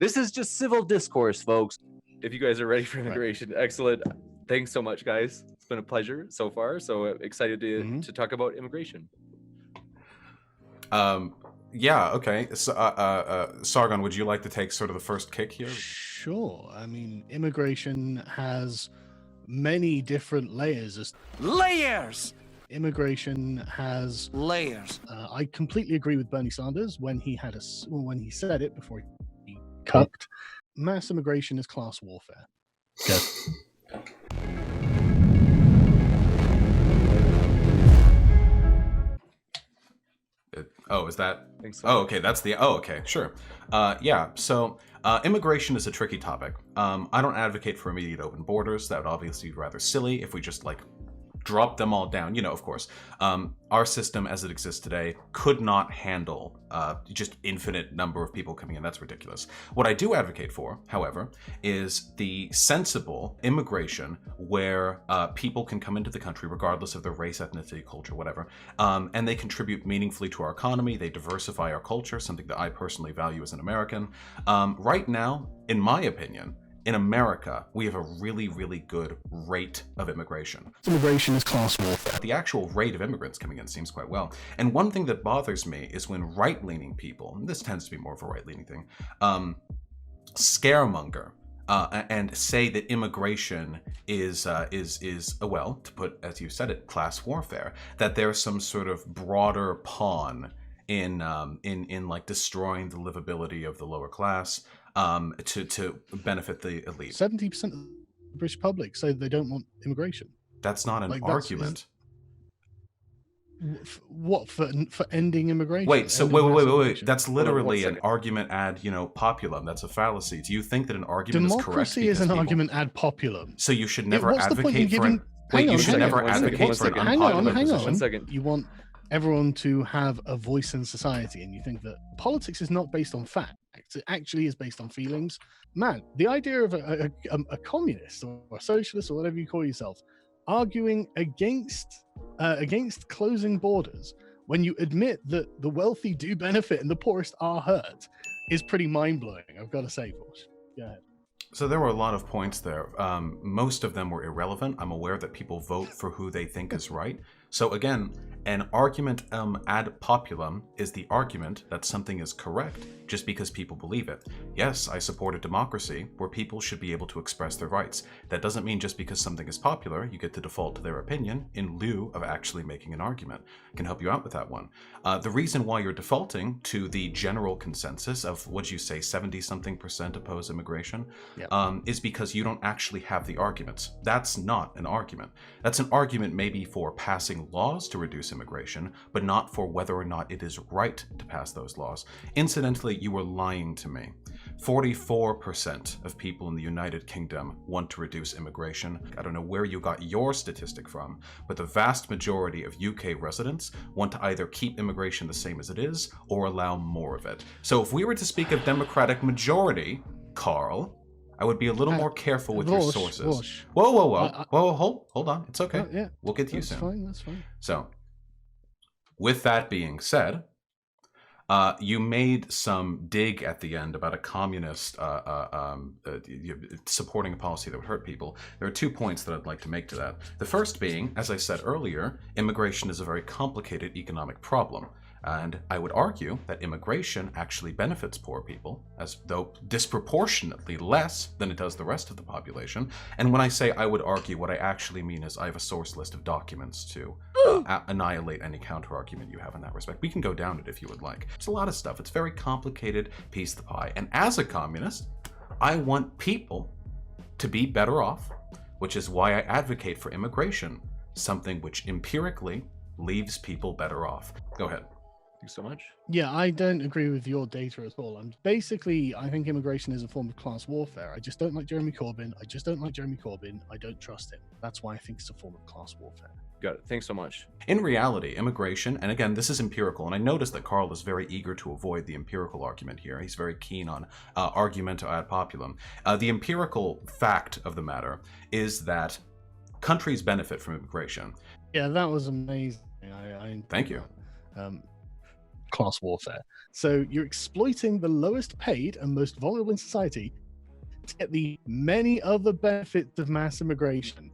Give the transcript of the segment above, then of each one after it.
This is just civil discourse, folks. If you guys are ready for immigration, excellent. Thanks so much, guys. It's been a pleasure so far. So excited to talk about immigration. Yeah, okay. So, Sargon, would you like to take sort of the first kick here? Sure. I mean, immigration has many different layers. Layers! Immigration has layers. I completely agree with Bernie Sanders when he said it before he cucked. Mass immigration is class warfare. Yes. Oh, is that? I think so. Oh, okay. That's the. Oh, okay. Sure. Yeah. So, immigration is a tricky topic. I don't advocate for immediate open borders. That would obviously be rather silly if we just like drop them all down. You know, of course. Our system, as it exists today, could not handle just infinite number of people coming in. That's ridiculous. What I do advocate for, however, is the sensible immigration where people can come into the country regardless of their race, ethnicity, culture, whatever, and they contribute meaningfully to our economy. They diversify our culture, something that I personally value as an American. Right now, in my opinion, in America, we have a really, really good rate of immigration. Immigration is class warfare. The actual rate of immigrants coming in seems quite well. And one thing that bothers me is when right-leaning people, and this tends to be more of a right-leaning thing, scaremonger and say that immigration is well, to put, as you said it, class warfare, that there's some sort of broader pawn in like destroying the livability of the lower class, to benefit the elite. 70% of the British public say they don't want immigration. That's not an argument. What for ending immigration? Wait, so wait. That's literally an argument ad, populum. That's a fallacy. Do you think that an argument is correct? Democracy is an argument ad populum. So you should never advocate for an... Wait, you should never advocate for an unpopular Hang on. 1 second. You want everyone to have a voice in society, and you think that politics is not based on facts. It actually is based on feelings. Man, the idea of a communist or a socialist or whatever you call yourself arguing against closing borders when you admit that the wealthy do benefit and the poorest are hurt is pretty mind-blowing, I've got to say, VAUSH. Go ahead. So there were a lot of points there. Most of them were irrelevant. I'm aware that people vote for who they think is right. So again, an argument ad populum is the argument that something is correct just because people believe it. Yes, I support a democracy where people should be able to express their rights. That doesn't mean just because something is popular, you get to default to their opinion in lieu of actually making an argument. I can help you out with that one. The reason why you're defaulting to the general consensus of, what'd you say, 70-something% oppose immigration, is because you don't actually have the arguments. That's not an argument. That's an argument maybe for passing laws to reduce immigration, but not for whether or not it is right to pass those laws. Incidentally, you were lying to me. 44% of people in the United Kingdom want to reduce immigration. I don't know where you got your statistic from, but the vast majority of UK residents want to either keep immigration the same as it is or allow more of it. So if we were to speak of democratic majority, Carl, I would be a little more careful with your sources. Whoa, hold on. It's okay. Yeah, we'll get to you soon. That's fine. So, with that being said, you made some dig at the end about a communist supporting a policy that would hurt people. There are 2 points that I'd like to make to that. The first being, as I said earlier, immigration is a very complicated economic problem. And I would argue that immigration actually benefits poor people, as though disproportionately less than it does the rest of the population. And when I say I would argue, what I actually mean is I have a source list of documents to annihilate any counter-argument you have in that respect. We can go down it if you would like. It's a lot of stuff. It's a very complicated piece of the pie. And as a communist, I want people to be better off, which is why I advocate for immigration, something which empirically leaves people better off. Go ahead. Thanks so much. Yeah, I don't agree with your data at all. I think immigration is a form of class warfare. I just don't like Jeremy Corbyn. I don't trust him. That's why I think it's a form of class warfare. Got it. Thanks so much. In reality, immigration, and again, this is empirical, and I noticed that Carl is very eager to avoid the empirical argument here. He's very keen on argumento ad populum. The empirical fact of the matter is that countries benefit from immigration. Yeah, that was amazing. Thank you. class warfare. So you're exploiting the lowest paid and most vulnerable in society to get the many other benefits of mass immigration.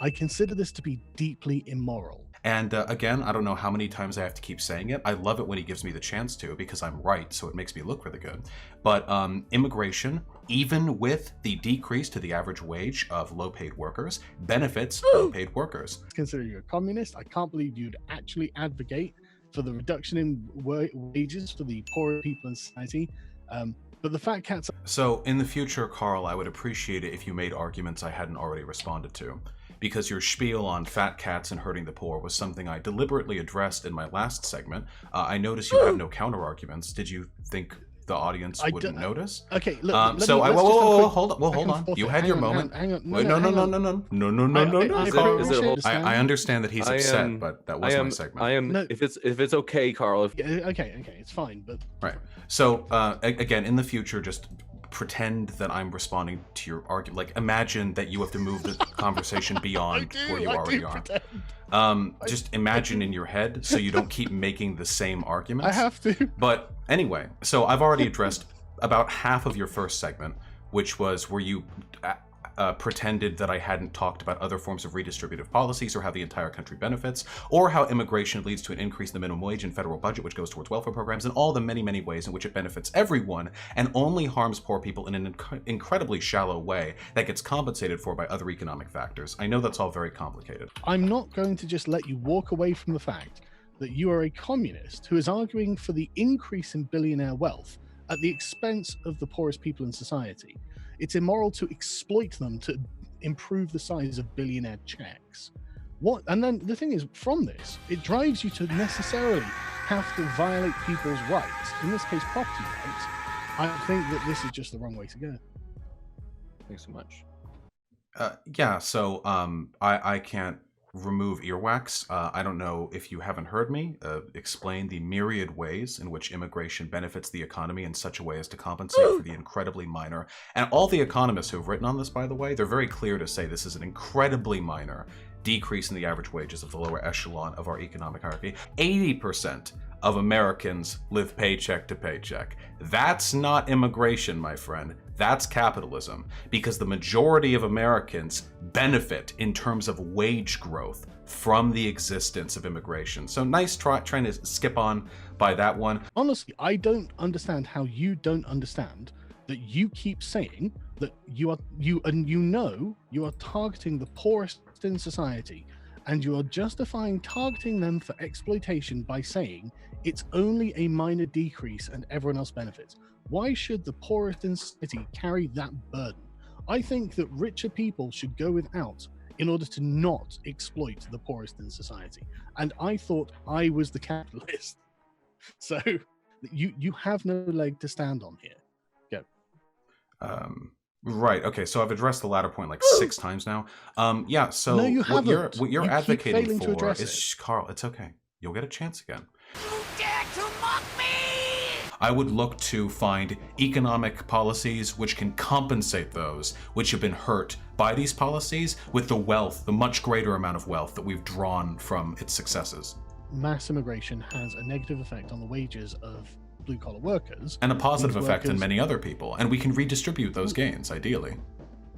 I consider this to be deeply immoral. And again, I don't know how many times I have to keep saying it. I love it when he gives me the chance to, because I'm right, so it makes me look really good. But immigration, even with the decrease to the average wage of low-paid workers, benefits low-paid workers. Considering you're a communist, I can't believe you'd actually advocate for the reduction in wages for the poorer people in society. But the fat cats... So in the future, Carl, I would appreciate it if you made arguments I hadn't already responded to, because your spiel on fat cats and hurting the poor was something I deliberately addressed in my last segment. I noticed you have no counter arguments. Did you think the audience wouldn't notice? Okay, look. Hold on. You had your moment. Hang on. No. I understand that he's upset, but that wasn't my segment. If it's okay, Carl. Okay, it's fine. But right. So again, in the future, just pretend that I'm responding to your argument. Like, imagine that you have to move the conversation beyond where you already are. Just imagine in your head so you don't keep making the same arguments. I have to. But anyway, so I've already addressed about half of your first segment, which was where you pretended that I hadn't talked about other forms of redistributive policies or how the entire country benefits, or how immigration leads to an increase in the minimum wage and federal budget, which goes towards welfare programs, and all the many, many ways in which it benefits everyone and only harms poor people in an incredibly shallow way that gets compensated for by other economic factors. I know that's all very complicated. I'm not going to just let you walk away from the fact that you are a communist who is arguing for the increase in billionaire wealth at the expense of the poorest people in society. It's immoral to exploit them to improve the size of billionaire checks. And then the thing is, from this, it drives you to necessarily have to violate people's rights, in this case, property rights. I think that this is just the wrong way to go. Thanks so much. Yeah, so I can't remove earwax. I don't know if you haven't heard me explain the myriad ways in which immigration benefits the economy in such a way as to compensate for the incredibly minor, and all the economists who have written on this, by the way, they're very clear to say this is an incredibly minor decrease in the average wages of the lower echelon of our economic hierarchy. 80% of Americans live paycheck to paycheck. That's not immigration, my friend. That's capitalism, because the majority of Americans benefit in terms of wage growth from the existence of immigration. So nice trying to skip on by that one. Honestly, I don't understand how you don't understand that you keep saying that you are targeting the poorest in society, and you are justifying targeting them for exploitation by saying it's only a minor decrease and everyone else benefits. Why should the poorest in society carry that burden? I think that richer people should go without in order to not exploit the poorest in society. And I thought I was the capitalist. So you have no leg to stand on here. Go. Right. Okay. So I've addressed the latter point like 6 times now. Yeah. So no, you haven't. What you're advocating for is Carl. It's okay. You'll get a chance again. You dare to mock me! I would look to find economic policies which can compensate those which have been hurt by these policies with the wealth, the much greater amount of wealth that we've drawn from its successes. Mass immigration has a negative effect on the wages of blue-collar workers. And a positive effect on many other people. And we can redistribute those gains, ideally.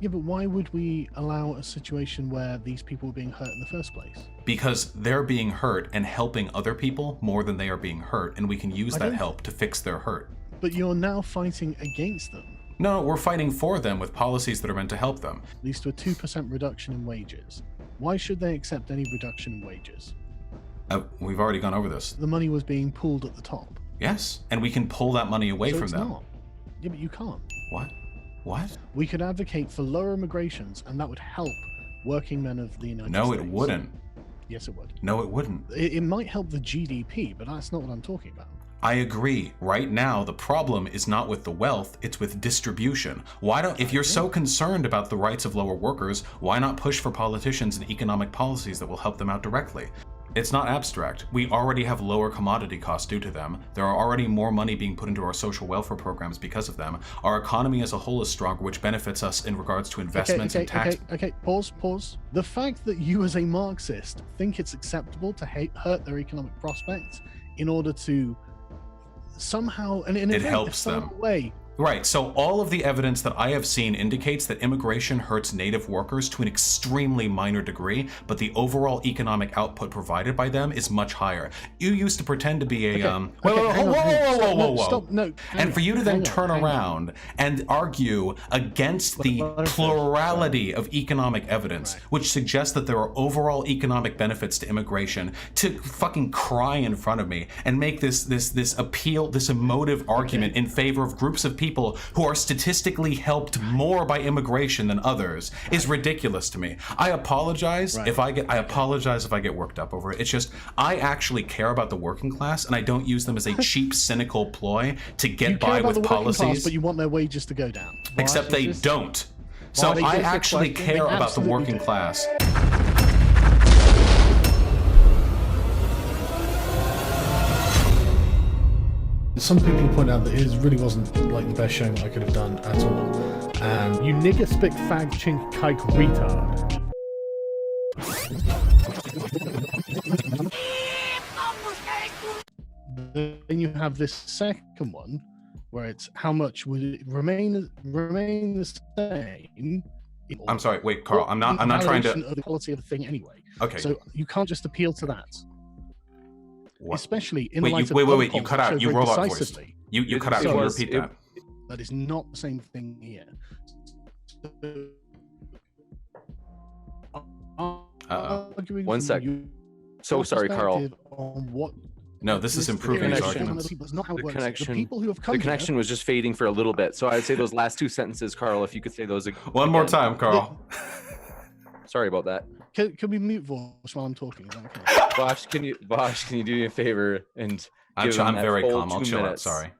Yeah, but why would we allow a situation where these people were being hurt in the first place? Because they're being hurt and helping other people more than they are being hurt, and we can use that help to fix their hurt. But you're now fighting against them. No, we're fighting for them with policies that are meant to help them. Leads to a 2% reduction in wages. Why should they accept any reduction in wages? We've already gone over this. The money was being pulled at the top. Yes, and we can pull that money away from them. Not. Yeah, but you can't. What? What? We could advocate for lower immigrations, and that would help working men of the United States. No, it wouldn't. Yes, it would. No, it wouldn't. It might help the GDP, but that's not what I'm talking about. I agree. Right now, the problem is not with the wealth, it's with distribution. If you're so concerned about the rights of lower workers, why not push for politicians and economic policies that will help them out directly? It's not abstract. We already have lower commodity costs due to them. There are already more money being put into our social welfare programs because of them. Our economy as a whole is stronger, which benefits us in regards to investments and tax. Okay, pause. The fact that you as a Marxist think it's acceptable to hurt their economic prospects in order to somehow, and in a It very helps them. defiant way. Right, so all of the evidence that I have seen indicates that immigration hurts native workers to an extremely minor degree, but the overall economic output provided by them is much higher. You used to pretend to be a, whoa, Stop, no. And for you to then turn around and argue against the plurality of economic evidence, which suggests that there are overall economic benefits to immigration, to fucking cry in front of me and make this appeal, this emotive argument in favor of groups of people who are statistically helped more by immigration than others is ridiculous to me. I apologize if I get worked up over it. It's just I actually care about the working class, and I don't use them as a cheap, cynical ploy to get by with policies. Class, but you want their wages to go down. Except they don't. So I actually care about the working class. Some people point out that it really wasn't like the best showing I could have done at all. And you nigger spick fag chink kike retard. Then you have this second one where it's how much would it remain the same. I'm sorry, wait, Carl. I'm not trying to. Of the quality of the thing anyway. Okay. So you can't just appeal to that. What? Especially in wait, light of wait, you cut out. You robot voice. decisively. You cut out. Can you repeat that? That is not the same thing here. One sec. So sorry, Carl. No, this is improving his arguments. The connection was just fading for a little bit. So I'd say those last two sentences, Carl, if you could say those again. One more time, Carl. Sorry about that. Can we mute VAUSH while I'm talking? VAUSH, can you do me a favor and I'm very calm. I'll chill out. Sorry.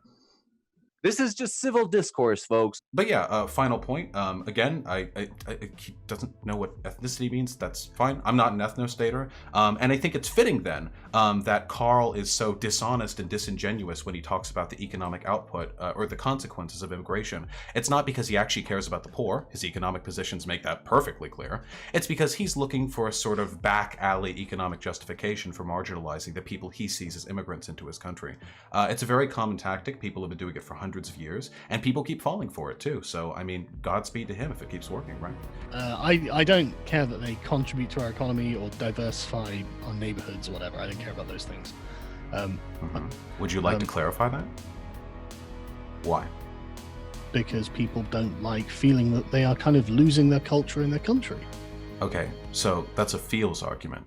This is just civil discourse, folks. But yeah, final point. Again, he doesn't know what ethnicity means. That's fine. I'm not an ethnostater. And I think it's fitting then that Carl is so dishonest and disingenuous when he talks about the economic output or the consequences of immigration. It's not because he actually cares about the poor. His economic positions make that perfectly clear. It's because he's looking for a sort of back alley economic justification for marginalizing the people he sees as immigrants into his country. It's a very common tactic. People have been doing it for hundreds of years, and people keep falling for it too. So I mean, Godspeed to him if it keeps working, right? I don't care that they contribute to our economy or diversify our neighborhoods or whatever. I don't care about those things. Would you like to clarify that? Why? Because people don't like feeling that they are kind of losing their culture in their country. Okay, so that's a feels argument.